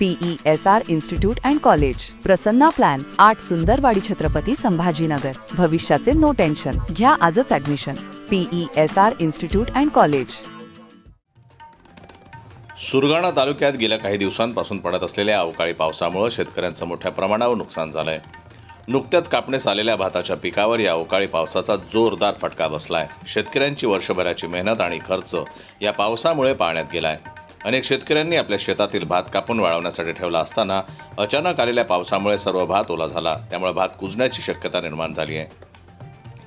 PESR institute and college, Prasanna plan, 8 Sundarwadi Chhatrapati Sambhajinagar. भविष्याचे no tension, घ्या आजच admission. PESR institute and college. Surgana तालुक्यात गेल्या काही दिवसांपासून पडत असलेल्या अवकाळी पावसामुळे शेतकऱ्यांचं मोठ्या प्रमाणावर नुकसान झालंय। नुकत्याच कापणीस आलेल्या भाताच्या पिकावर या अवकाळी पावसाचा जोरदार फटका बसलाय। शेतकऱ्यांची वर्षभराची मेहनत आणि खर्च या पावसामुळे पाण्यात गेलाय। अनेक शेतकऱ्यांनी आपल्या शेतातील भात कापून वाळवण्यासाठी ठेवला असताना अचानक आलेल्या पावसामुळे सर्व भात ओला झाला, त्यामुळे भात कुजण्याची शक्यता निर्माण झाली आहे।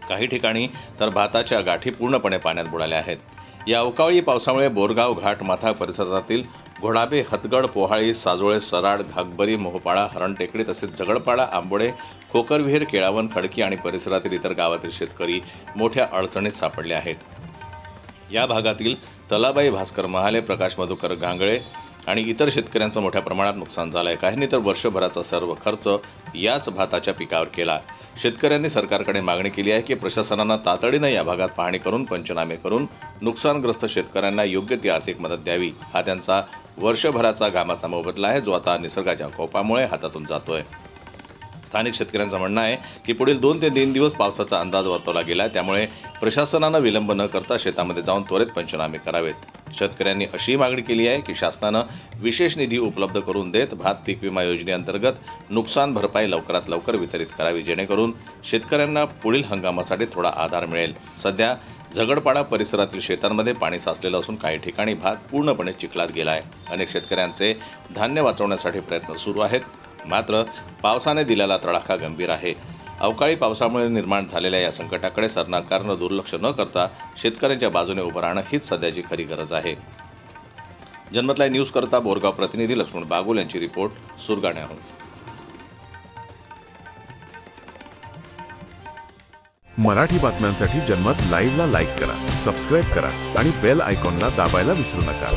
काही ठिकाणी तर भाताच्या गाठी पूर्णपणे पाण्यात बुडाल्या आहेत। या अवकाळी पावसामुळे बोरगाव घाट माथा परिसरातील घोडाबे, हतगड, पोहाळी, साजोळे, सराड, घागबरी, मोहपाडा, हरणटेकडी तसेच जगडपाडा, आंबोडे, खोकरविहीर, केळावन, खडकी आणि परिसरातील इतर गावातील शेतकरी मोठ्या अडचणीत सापडले आहेत। या भागातील तलाबाई भास्कर महाले, प्रकाश मधुकर गांगळे आणि इतर शेतकऱ्यांचं मोठ्या प्रमाणात नुकसान झालंय। काहींनी तर वर्षभराचा सर्व खर्च याच भाताच्या पिकावर केला। शेतकऱ्यांनी सरकारकडे मागणी केली आहे की प्रशासनानं तातडीनं या भागात पाहणी करून पंचनामे करून नुकसानग्रस्त शेतकऱ्यांना योग्य ती आर्थिक मदत द्यावी। हा त्यांचा वर्षभराचा घामाचा मोबदला आहे, जो आता निसर्गाच्या कोपामुळे हातातून जातोय। स्थानिक शेतकऱ्यांचं म्हणणं आहे की पुढील 2 ते 3 दिवस पावसाचा अंदाज वर्तवला गेला, त्यामुळे प्रशासनानं विलंब न करता शेतामध्ये जाऊन त्वरित पंचनामे करावेत। शेतकऱ्यांनी अशी मागणी केली आहे की शासनानं विशेष निधी उपलब्ध करून देत भात पीक विमा योजनेअंतर्गत नुकसान भरपाई लवकरात लवकर वितरित करावी, जेणेकरून शेतकऱ्यांना पुढील हंगामासाठी थोडा आधार मिळेल। सध्या झगडपाडा परिसरातील शेतांमध्ये पाणी साचलेलं असून काही ठिकाणी भात पूर्णपणे चिखलात गेला आहे। अनेक शेतकऱ्यांचे धान्य वाचवण्यासाठी प्रयत्न सुरू आहेत, मात्र पावसाने दिलेला तडाखा गंभीर आहे। अवकाळी पावसामुळे निर्माण झालेल्या या संकटाकडे सरकारनं दुर्लक्ष न करता शेतकऱ्यांच्या बाजूने उभं राहणं हीच सध्याची खरी गरज आहे। जनमत लाईव्ह न्यूज करता बोरगाव प्रतिनिधी लक्ष्मण बागुल यांची रिपोर्ट, सुरगाण्याहून। मराठी बातम्यांसाठी जनमत लाईव्हला लाईक करा, सबस्क्राईब करा आणि बेल आयकॉनला दाबायला विसरू नका।